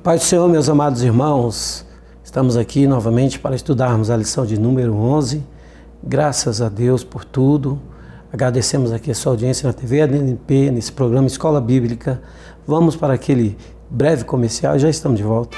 Paz do Senhor, meus amados irmãos, estamos aqui novamente para estudarmos a lição de número 11. Graças a Deus por tudo. Agradecemos aqui a sua audiência na TV ADNP, nesse programa Escola Bíblica. Vamos para aquele breve comercial e já estamos de volta.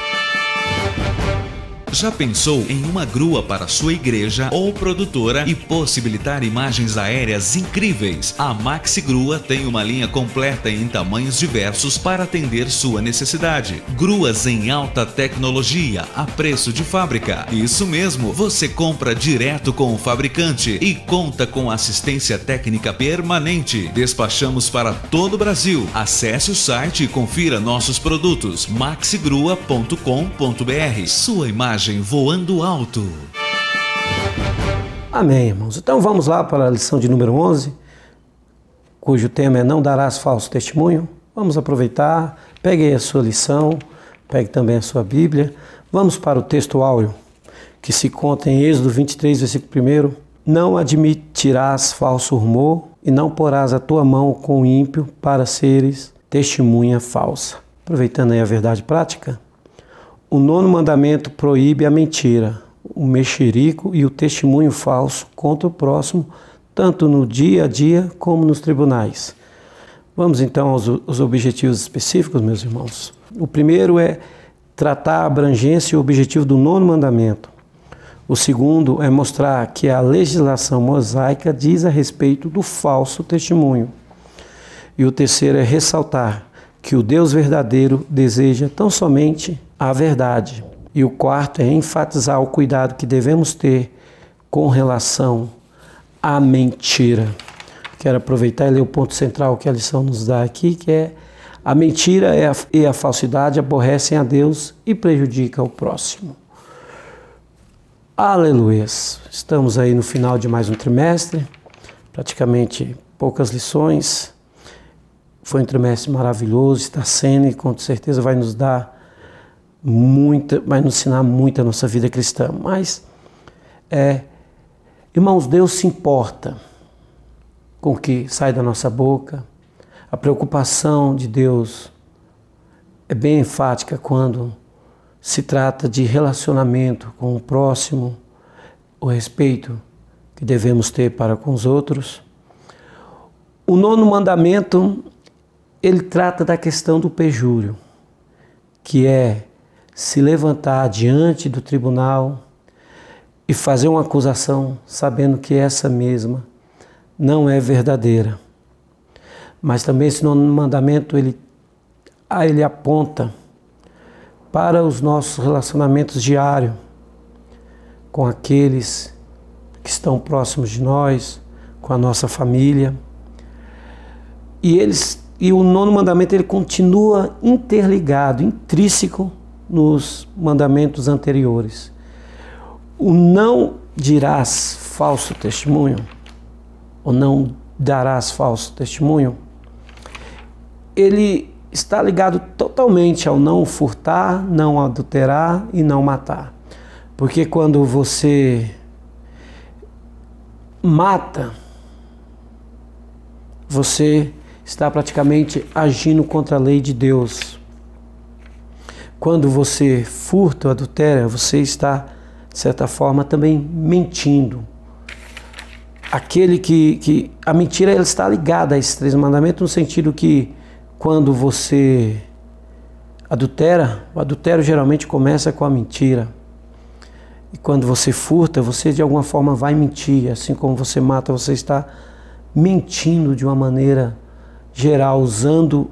Já pensou em uma grua para sua igreja ou produtora e possibilitar imagens aéreas incríveis? A Maxi Grua tem uma linha completa em tamanhos diversos para atender sua necessidade. Gruas em alta tecnologia, a preço de fábrica. Isso mesmo, você compra direto com o fabricante e conta com assistência técnica permanente. Despachamos para todo o Brasil. Acesse o site e confira nossos produtos maxigrua.com.br. Sua imagem voando alto. Amém, irmãos. Então vamos lá para a lição de número 11, cujo tema é Não darás falso testemunho. Vamos aproveitar, pegue aí a sua lição, pegue também a sua Bíblia. Vamos para o texto áureo, que se conta em Êxodo 23, versículo 1. Não admitirás falso rumor e não porás a tua mão com o ímpio para seres testemunha falsa. Aproveitando aí a verdade prática, o 9º mandamento proíbe a mentira, o mexerico e o testemunho falso contra o próximo, tanto no dia a dia como nos tribunais. Vamos então aos objetivos específicos, meus irmãos. O primeiro é tratar a abrangência e o objetivo do 9º mandamento. O segundo é mostrar que a legislação mosaica diz a respeito do falso testemunho. E o terceiro é ressaltar que o Deus verdadeiro deseja tão somente a verdade. E o quarto é enfatizar o cuidado que devemos ter com relação à mentira. Quero aproveitar e ler o ponto central que a lição nos dá aqui, que é: a mentira e a falsidade aborrecem a Deus e prejudicam o próximo. Aleluias! Estamos aí no final de mais um trimestre, praticamente poucas lições. Foi um trimestre maravilhoso, está sendo, e com certeza vai nos dar vai nos ensinar muito a nossa vida cristã. Mas, irmãos, Deus se importa com o que sai da nossa boca. A preocupação de Deus é bem enfática quando se trata de relacionamento com o próximo, o respeito que devemos ter para com os outros. O 9º mandamento, ele trata da questão do perjúrio, que é se levantar diante do tribunal e fazer uma acusação sabendo que essa mesma não é verdadeira. Mas também esse 9º mandamento, ele aponta para os nossos relacionamentos diários com aqueles que estão próximos de nós, com a nossa família. E o 9º mandamento, ele continua interligado, intrínseco nos mandamentos anteriores. O não dirás falso testemunho, ou não darás falso testemunho, ele está ligado totalmente ao não furtar, não adulterar e não matar. Porque quando você mata, você está praticamente agindo contra a lei de Deus. Quando você furta ou adultera, você está, de certa forma, também mentindo. A mentira, ela está ligada a esses 3 mandamentos, no sentido que quando você adultera, o adultério geralmente começa com a mentira. E quando você furta, você de alguma forma vai mentir. Assim como você mata, você está mentindo de uma maneira geral, usando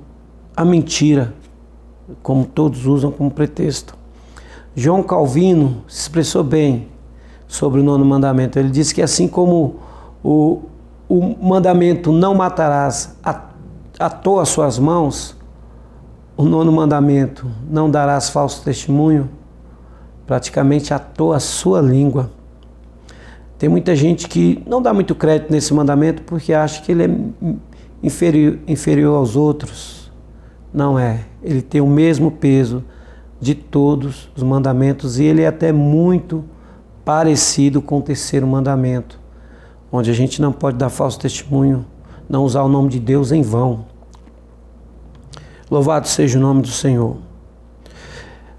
a mentira, como todos usam como pretexto. João Calvino se expressou bem sobre o 9º mandamento. Ele disse que assim como o mandamento não matarás atou as suas mãos, o 9º mandamento não darás falso testemunho praticamente atou a sua língua. Tem muita gente que não dá muito crédito nesse mandamento porque acha que ele é inferior aos outros. Não é. Ele tem o mesmo peso de todos os mandamentos e ele é até muito parecido com o 3º mandamento, onde a gente não pode dar falso testemunho, não usar o nome de Deus em vão. Louvado seja o nome do Senhor.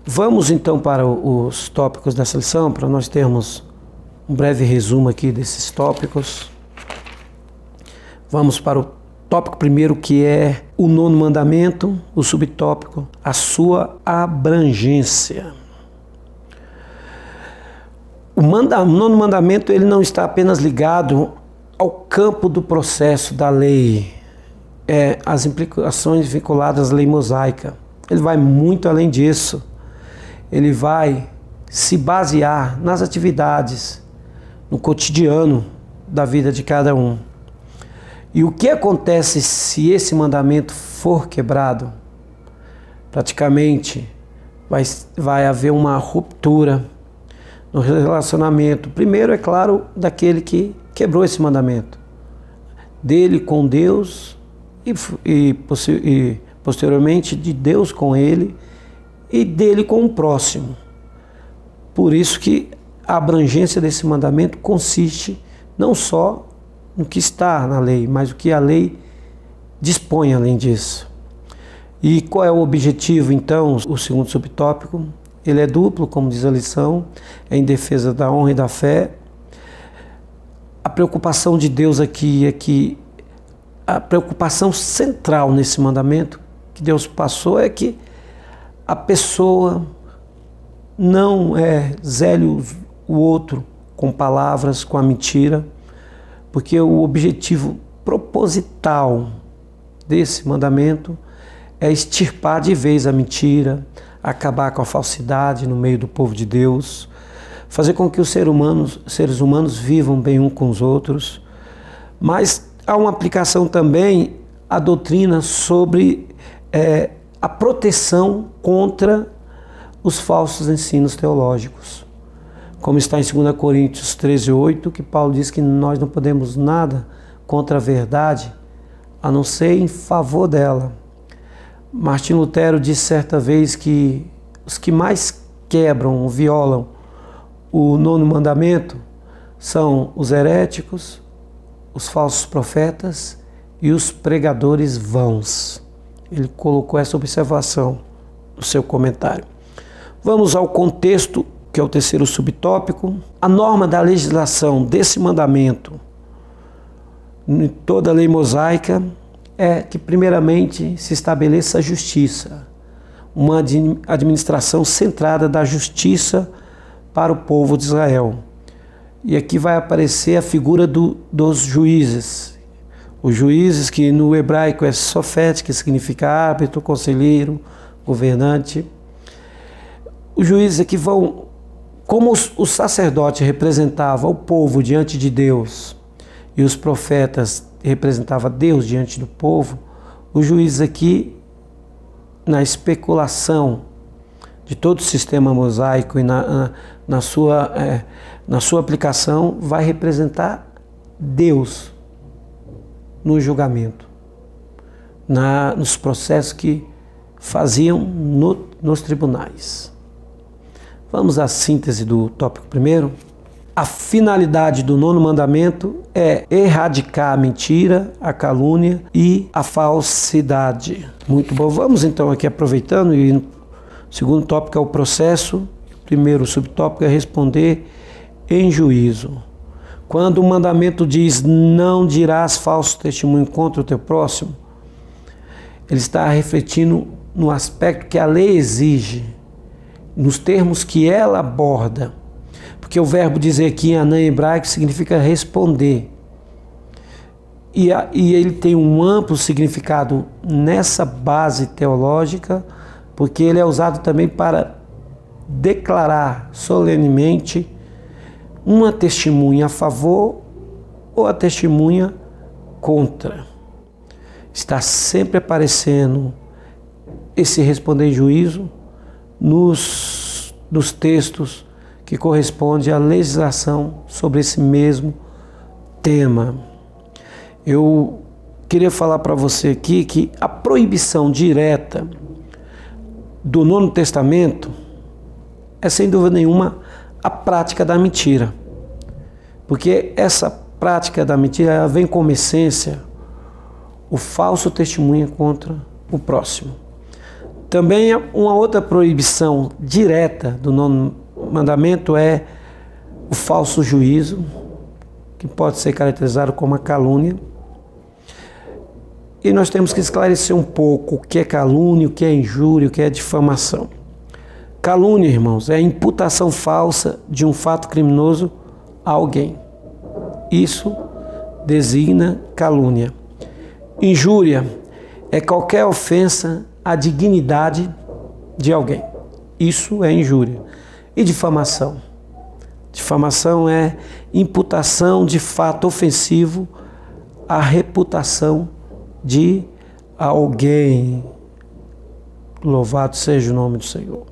Vamos então para os tópicos dessa lição, para nós termos um breve resumo aqui desses tópicos. Vamos para o tópico primeiro, que é o 9º mandamento, o subtópico, a sua abrangência. O 9º mandamento, ele não está apenas ligado ao campo do processo da lei, as implicações vinculadas à lei mosaica. Ele vai muito além disso. Ele vai se basear nas atividades, no cotidiano da vida de cada um. E o que acontece se esse mandamento for quebrado? Praticamente vai haver uma ruptura no relacionamento. Primeiro, é claro, daquele que quebrou esse mandamento. Dele com Deus e posteriormente de Deus com ele e dele com o próximo. Por isso que a abrangência desse mandamento consiste não só no que está na lei, mas o que a lei dispõe além disso. E qual é o objetivo, então? O segundo subtópico, ele é duplo, como diz a lição, é em defesa da honra e da fé. A preocupação de Deus aqui é que a preocupação central nesse mandamento que Deus passou é que a pessoa não zele o outro com palavras, com a mentira, porque o objetivo proposital desse mandamento é extirpar de vez a mentira, acabar com a falsidade no meio do povo de Deus, fazer com que os seres humanos vivam bem uns com os outros. Mas há uma aplicação também à doutrina sobre a proteção contra os falsos ensinos teológicos. Como está em 2 Coríntios 13:8, que Paulo diz que nós não podemos nada contra a verdade, a não ser em favor dela. Martinho Lutero disse certa vez que os que mais quebram, violam o 9º mandamento são os heréticos, os falsos profetas e os pregadores vãos. Ele colocou essa observação no seu comentário. Vamos ao contexto, que é o terceiro subtópico. A norma da legislação desse mandamento, em toda a lei mosaica, é que primeiramente se estabeleça a justiça, uma administração centrada da justiça para o povo de Israel. E aqui vai aparecer a figura dos juízes. Os juízes, que no hebraico é sofete, que significa árbitro, conselheiro, governante. Os juízes aqui vão, como o sacerdote representava o povo diante de Deus e os profetas representavam Deus diante do povo, os juízes aqui, na especulação de todo o sistema mosaico e na sua aplicação, vai representar Deus no julgamento, nos processos que faziam nos tribunais. Vamos à síntese do tópico primeiro. A finalidade do 9º mandamento é erradicar a mentira, a calúnia e a falsidade. Muito bom. Vamos então aqui aproveitando, e o segundo tópico é o processo, o primeiro subtópico é responder em juízo. Quando o mandamento diz não dirás falso testemunho contra o teu próximo, ele está refletindo no aspecto que a lei exige, nos termos que ela aborda. Porque o verbo dizer aqui em anã hebraico significa responder. E ele tem um amplo significado nessa base teológica, porque ele é usado também para declarar solenemente uma testemunha a favor ou a testemunha contra. Está sempre aparecendo esse responder em juízo nos textos que corresponde à legislação sobre esse mesmo tema. Eu queria falar para você aqui que a proibição direta do Novo Testamento é, sem dúvida nenhuma, a prática da mentira. Porque essa prática da mentira, ela vem como essência o falso testemunho contra o próximo. Também uma outra proibição direta do nono mandamento é o falso juízo, que pode ser caracterizado como a calúnia. E nós temos que esclarecer um pouco o que é calúnia, o que é injúria, o que é difamação. Calúnia, irmãos, é a imputação falsa de um fato criminoso a alguém. Isso designa calúnia. Injúria é qualquer ofensa à dignidade de alguém. Isso é injúria. E difamação? Difamação é imputação de fato ofensivo à reputação de alguém. Louvado seja o nome do Senhor.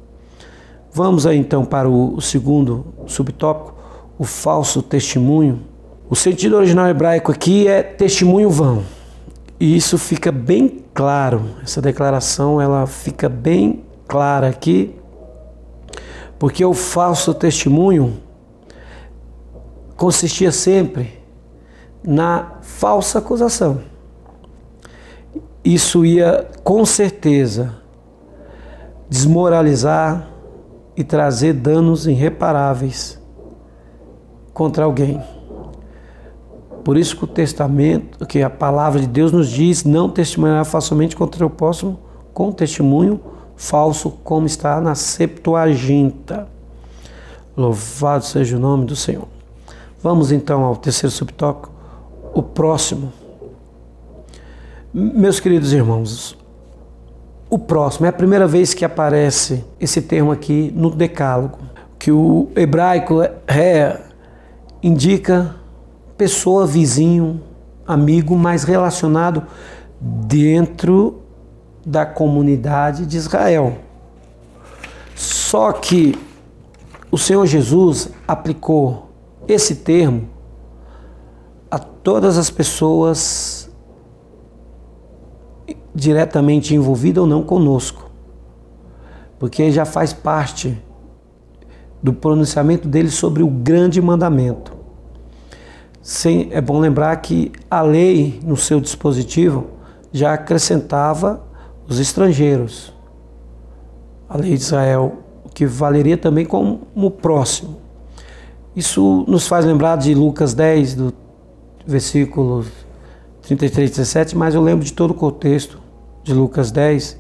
Vamos aí então para o segundo subtópico, o falso testemunho. O sentido original hebraico aqui é testemunho vão. E isso fica bem claro, essa declaração ela fica bem clara aqui, porque o falso testemunho consistia sempre na falsa acusação. Isso ia, com certeza, desmoralizar e trazer danos irreparáveis contra alguém. Por isso que o testamento, que a palavra de Deus nos diz, não testemunhar falsamente contra o próximo com testemunho falso, como está na Septuaginta. Louvado seja o nome do Senhor. Vamos então ao terceiro subtópico, o próximo. Meus queridos irmãos, o próximo é a primeira vez que aparece esse termo aqui no Decálogo, que o hebraico indica pessoa, vizinho, amigo, mas relacionado dentro da comunidade de Israel. Só que o Senhor Jesus aplicou esse termo a todas as pessoas diretamente envolvidas ou não conosco, porque já faz parte do pronunciamento dele sobre o grande mandamento. É bom lembrar que a lei, no seu dispositivo, já acrescentava os estrangeiros. A lei de Israel, que valeria também como próximo. Isso nos faz lembrar de Lucas 10, do versículos 33 e 17, mas eu lembro de todo o contexto de Lucas 10,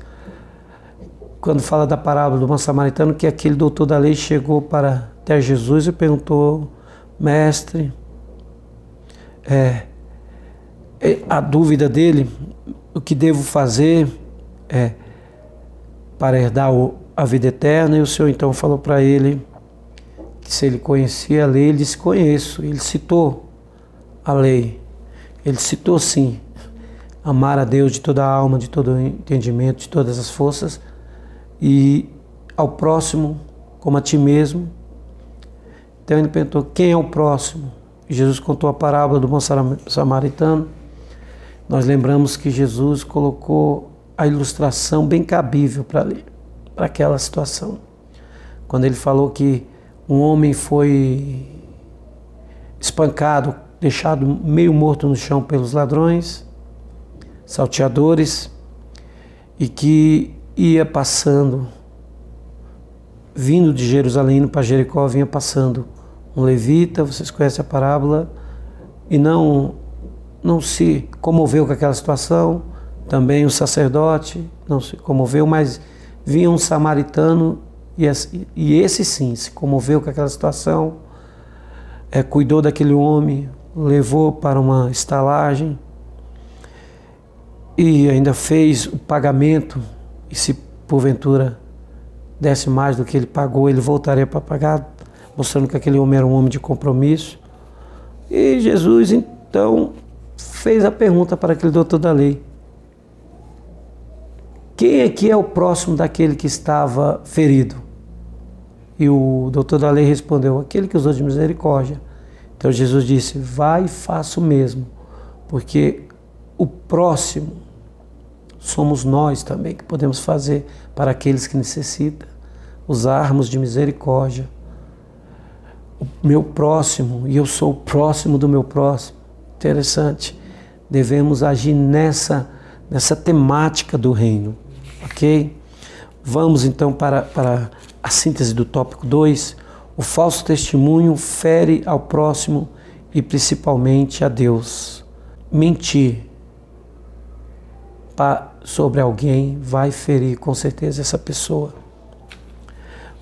quando fala da parábola do bom samaritano, que aquele doutor da lei chegou para até Jesus e perguntou: mestre, a dúvida dele, o que devo fazer para herdar a vida eterna? E o Senhor então falou para ele que se ele conhecia a lei, ele disse: conheço. Ele citou a lei, ele citou sim, amar a Deus de toda a alma, de todo o entendimento, de todas as forças, e ao próximo como a ti mesmo. Então ele perguntou: quem é o próximo? E Jesus contou a parábola do bom samaritano. Nós lembramos que Jesus colocou a ilustração bem cabível para aquela situação. Quando ele falou que um homem foi espancado, deixado meio morto no chão pelos ladrões, salteadores, e que ia passando, vindo de Jerusalém indo para Jericó, vinha passando um levita, vocês conhecem a parábola, e não se comoveu com aquela situação. Também o sacerdote não se comoveu, mas vinha um samaritano e esse sim se comoveu com aquela situação, cuidou daquele homem, levou para uma estalagem e ainda fez o pagamento, e se porventura desse mais do que ele pagou, ele voltaria para pagar, mostrando que aquele homem era um homem de compromisso. E Jesus então fez a pergunta para aquele doutor da lei: quem aqui é o próximo daquele que estava ferido? E o doutor da lei respondeu: aquele que usou de misericórdia. Então Jesus disse: vai e faça o mesmo, porque o próximo somos nós também, que podemos fazer para aqueles que necessitam, usarmos de misericórdia. O meu próximo, e eu sou o próximo do meu próximo. Interessante. Devemos agir nessa temática do reino, ok? Vamos então para a síntese do tópico 2. O falso testemunho fere ao próximo e principalmente a Deus. Mentir sobre alguém vai ferir com certeza essa pessoa.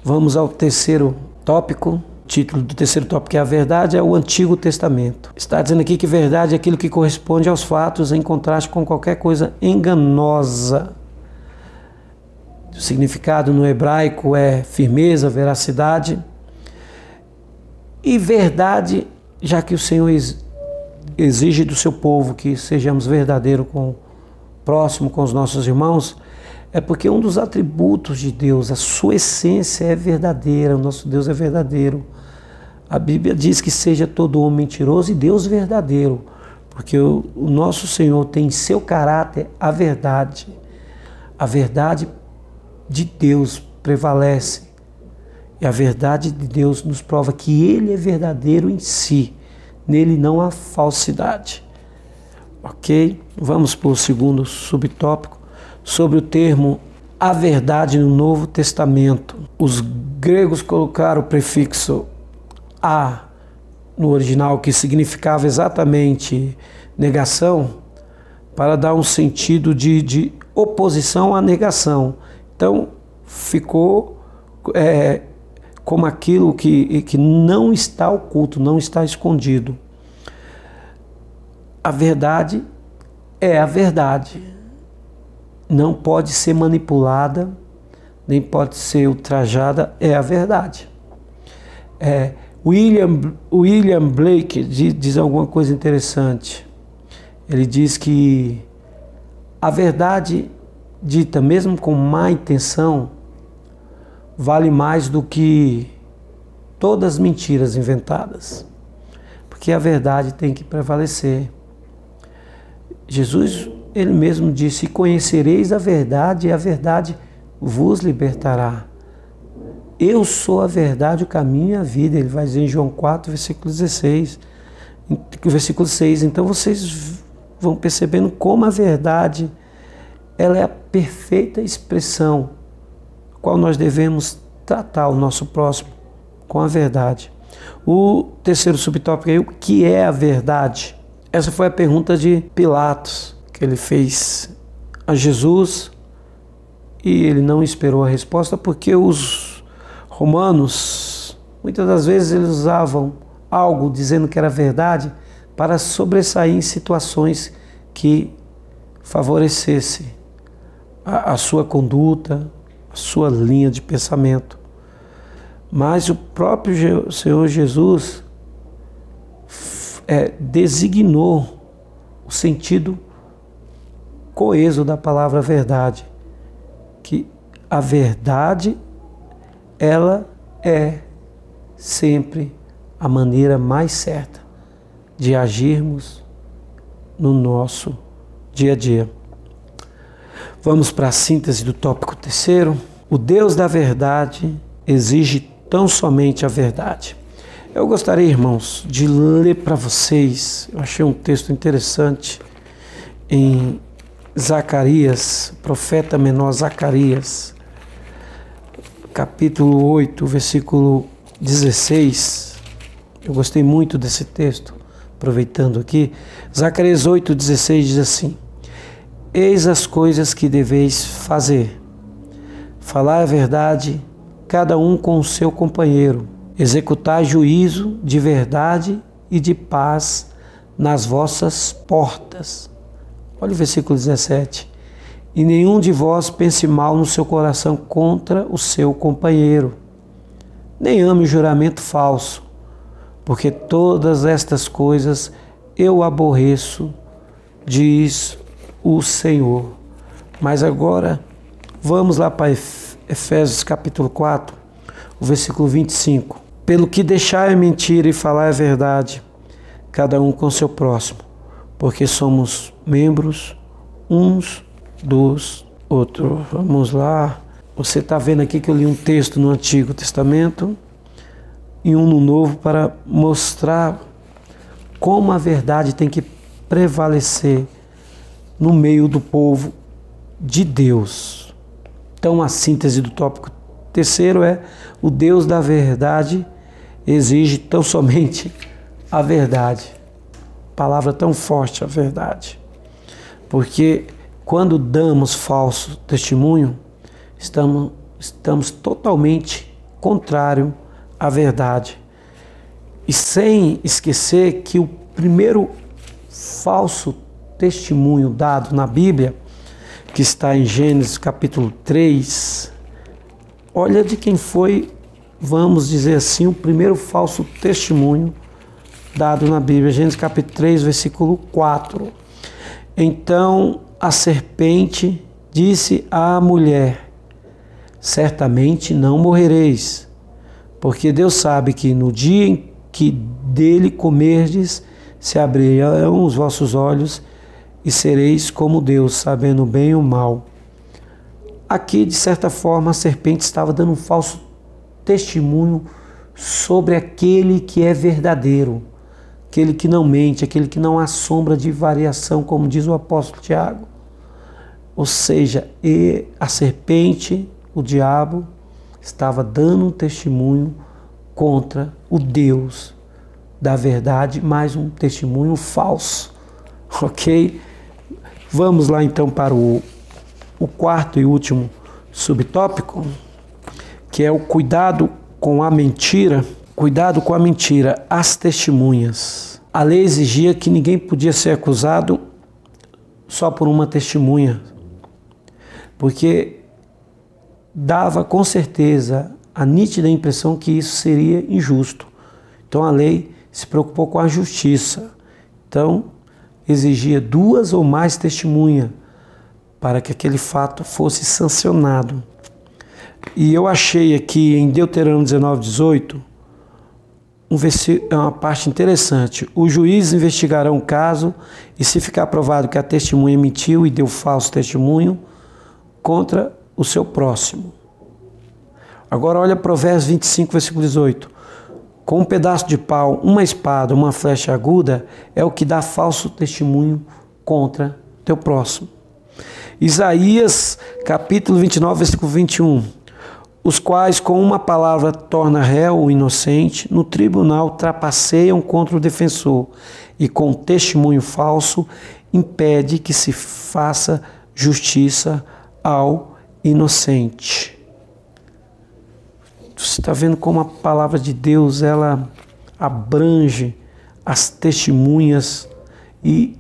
Vamos ao terceiro tópico. O título do terceiro tópico é a verdade é o Antigo Testamento. Está dizendo aqui que verdade é aquilo que corresponde aos fatos em contraste com qualquer coisa enganosa. O significado no hebraico é firmeza, veracidade. E verdade, já que o Senhor exige do seu povo que sejamos verdadeiros com o próximo, com os nossos irmãos, é porque um dos atributos de Deus, a sua essência é verdadeira, o nosso Deus é verdadeiro. A Bíblia diz que seja todo homem mentiroso e Deus verdadeiro, porque o nosso Senhor tem em seu caráter a verdade. A verdade de Deus prevalece e a verdade de Deus nos prova que Ele é verdadeiro em si, nele não há falsidade. Ok? Vamos para o segundo subtópico, sobre o termo a verdade no Novo Testamento. Os gregos colocaram o prefixo a no original, que significava exatamente negação, para dar um sentido de oposição à negação. Então ficou como aquilo que não está oculto, não está escondido. A verdade é a verdade. Não pode ser manipulada, nem pode ser ultrajada, é a verdade. William Blake diz alguma coisa interessante. Ele diz que a verdade dita, mesmo com má intenção, vale mais do que todas as mentiras inventadas, porque a verdade tem que prevalecer. Jesus, ele mesmo disse: conhecereis a verdade e a verdade vos libertará. Eu sou a verdade, o caminho e a vida. Ele vai dizer em João 4, versículo 16, versículo 6. Então vocês vão percebendo como a verdade, ela é a perfeita expressão qual nós devemos tratar o nosso próximo com a verdade. O terceiro subtópico é o que é a verdade? Essa foi a pergunta de Pilatos que ele fez a Jesus e ele não esperou a resposta, porque os romanos, muitas das vezes eles usavam algo dizendo que era verdade para sobressair em situações que favorecesse a sua conduta, a sua linha de pensamento. Mas o próprio Senhor Jesus designou o sentido coeso da palavra verdade, que a verdade, ela é sempre a maneira mais certa de agirmos no nosso dia a dia. Vamos para a síntese do tópico terceiro. O Deus da verdade exige tão somente a verdade. Eu gostaria, irmãos, de ler para vocês, eu achei um texto interessante em Zacarias, profeta menor Zacarias, capítulo 8, versículo 16. Eu gostei muito desse texto, aproveitando aqui. Zacarias 8, 16 diz assim: eis as coisas que deveis fazer. Falar a verdade, cada um com o seu companheiro. Executar juízo de verdade e de paz nas vossas portas. Olha o versículo 17. E nenhum de vós pense mal no seu coração contra o seu companheiro. Nem ame o juramento falso, porque todas estas coisas eu aborreço, diz o Senhor. Mas agora, vamos lá para Efésios capítulo 4, o versículo 25. Pelo que deixai a mentira e falar a verdade, cada um com seu próximo, porque somos membros uns dos outros. Vamos lá. Você está vendo aqui que eu li um texto no Antigo Testamento e um no Novo para mostrar como a verdade tem que prevalecer no meio do povo de Deus. Então, a síntese do tópico terceiro é: o Deus da verdade exige tão somente a verdade. Palavra tão forte, a verdade. Porque quando damos falso testemunho, estamos totalmente contrário à verdade. E sem esquecer que o primeiro falso testemunho dado na Bíblia, que está em Gênesis capítulo 3, olha de quem foi, vamos dizer assim, o primeiro falso testemunho dado na Bíblia. Gênesis capítulo 3, versículo 4. Então a serpente disse à mulher: certamente não morrereis, porque Deus sabe que no dia em que dele comerdes, se abrirão os vossos olhos e sereis como Deus, sabendo o bem e o mal. Aqui, de certa forma, a serpente estava dando um falso testemunho sobre aquele que é verdadeiro, aquele que não mente, aquele que não há sombra de variação, como diz o apóstolo Tiago. Ou seja, a serpente, o diabo, estava dando um testemunho contra o Deus da verdade, mais um testemunho falso, ok? Vamos lá então para o quarto e último subtópico, que é o cuidado com a mentira. Cuidado com a mentira, as testemunhas. A lei exigia que ninguém podia ser acusado só por uma testemunha, porque dava com certeza a nítida impressão que isso seria injusto. Então a lei se preocupou com a justiça. Então exigia 2 ou mais testemunhas para que aquele fato fosse sancionado. E eu achei aqui em Deuteronômio 19:18 uma parte interessante. Os juízes investigarão o caso e, se ficar provado que a testemunha mentiu e deu falso testemunho contra o seu próximo. Agora olha Provérbios 25, versículo 18. Com um pedaço de pau, uma espada, uma flecha aguda é o que dá falso testemunho contra teu próximo. Isaías capítulo 29, versículo 21. Os quais com uma palavra torna réu o inocente, no tribunal trapaceiam contra o defensor e com testemunho falso impede que se faça justiça ao inocente. Você está vendo como a palavra de Deus, ela abrange as testemunhas e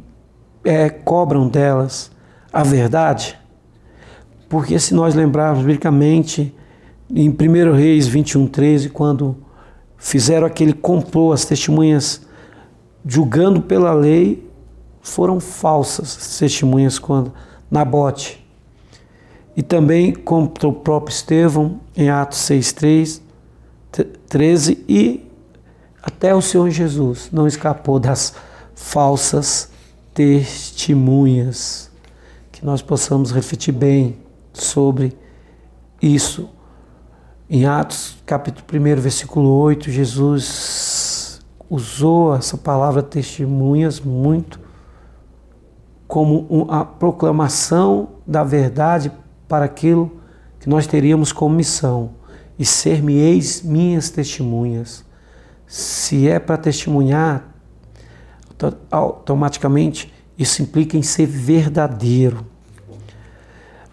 cobram delas a verdade? Porque se nós lembrarmos biblicamente, em 1 Reis 21:13, quando fizeram aquele complô, as testemunhas julgando pela lei, foram falsas as testemunhas quando Nabote. E também contra o próprio Estevão, em Atos 6:13, e até o Senhor Jesus não escapou das falsas testemunhas. Que nós possamos refletir bem sobre isso. Em Atos, capítulo 1, versículo 8, Jesus usou essa palavra testemunhas muito como a proclamação da verdade para aquilo que nós teríamos como missão. E ser-me-eis minhas testemunhas. Se é para testemunhar, automaticamente isso implica em ser verdadeiro.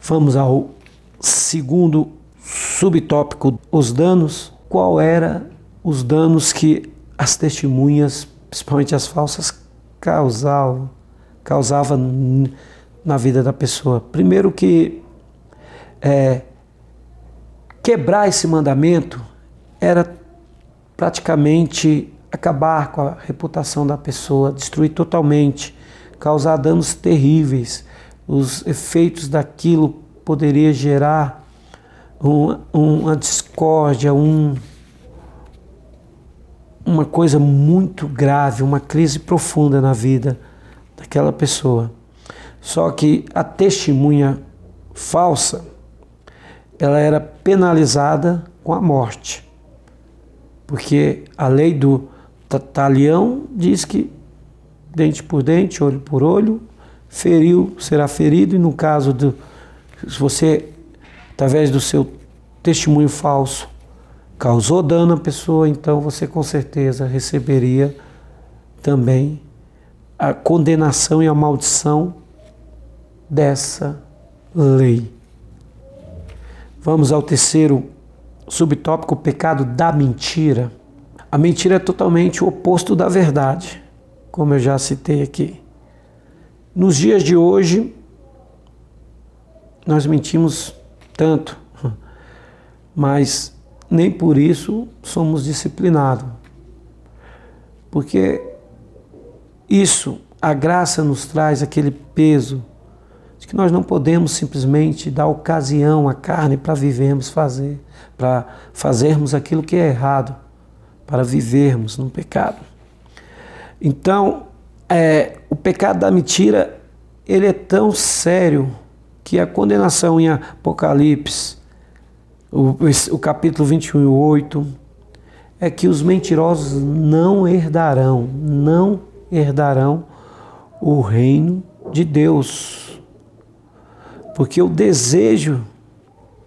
Vamos ao segundo subtópico, os danos. Qual era os danos que as testemunhas, principalmente as falsas, causavam na vida da pessoa? Primeiro que quebrar esse mandamento era praticamente acabar com a reputação da pessoa, destruir totalmente, causar danos terríveis. Os efeitos daquilo poderia gerar uma discórdia, uma coisa muito grave, uma crise profunda na vida daquela pessoa. Só que a testemunha falsa, ela era penalizada com a morte, porque a lei do talião diz que dente por dente, olho por olho, feriu será ferido, e no caso se você através do seu testemunho falso, causou dano à pessoa, então você com certeza receberia também a condenação e a maldição dessa lei. Vamos ao terceiro subtópico, o pecado da mentira. A mentira é totalmente o oposto da verdade, como eu já citei aqui. Nos dias de hoje, nós mentimos tanto, mas nem por isso somos disciplinados. Porque isso, a graça nos traz aquele peso de que nós não podemos simplesmente dar ocasião à carne para fazermos aquilo que é errado, para vivermos no pecado. Então, o pecado da mentira, ele é tão sério que a condenação em Apocalipse, o capítulo 21:8, é que os mentirosos não herdarão o reino de Deus. Porque o desejo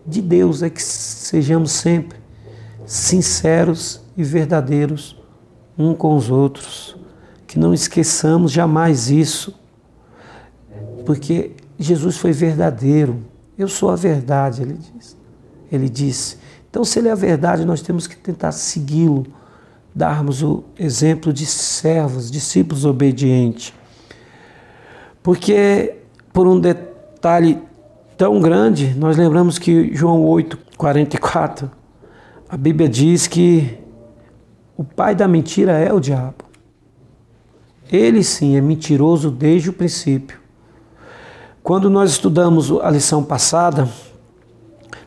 de Deus é que sejamos sempre sinceros e verdadeiros um com os outros, que não esqueçamos jamais isso, porque Jesus foi verdadeiro. Eu sou a verdade, ele disse. Então, se ele é a verdade, nós temos que tentar segui-lo, darmos o exemplo de servos, discípulos obedientes. Porque, por um detalhe tão grande, nós lembramos que João 8:44, a Bíblia diz que o pai da mentira é o diabo. Ele sim é mentiroso desde o princípio. Quando nós estudamos a lição passada,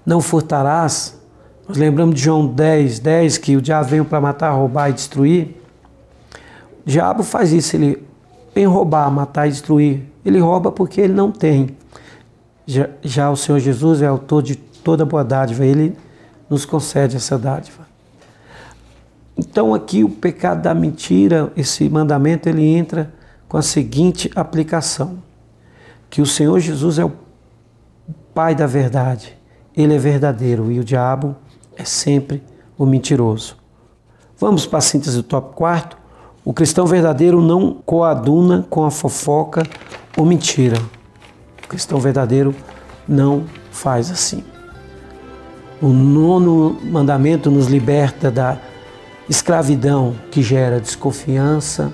não furtarás, nós lembramos de João 10:10, que o diabo veio para matar, roubar e destruir. O diabo faz isso, ele vem roubar, matar e destruir. Ele rouba porque ele não tem. Já o Senhor Jesus é autor de toda boa dádiva, ele nos concede essa dádiva. Então aqui o pecado da mentira, esse mandamento, ele entra com a seguinte aplicação: que o Senhor Jesus é o Pai da verdade, ele é verdadeiro e o diabo é sempre o mentiroso. Vamos para a síntese do tópico 4. O cristão verdadeiro não coaduna com a fofoca ou mentira. O cristão verdadeiro não faz assim. O 9º mandamento nos liberta da escravidão que gera desconfiança,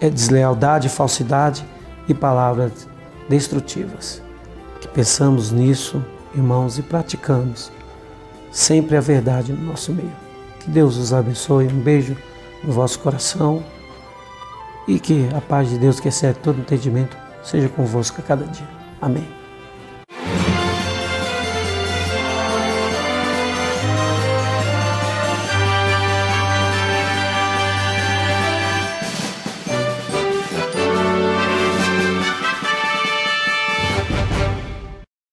deslealdade, falsidade e palavras destrutivas. Que pensamos nisso, irmãos, e praticamos sempre a verdade no nosso meio. Que Deus os abençoe, um beijo no vosso coração e que a paz de Deus, que excede todo entendimento, seja convosco a cada dia. Amém.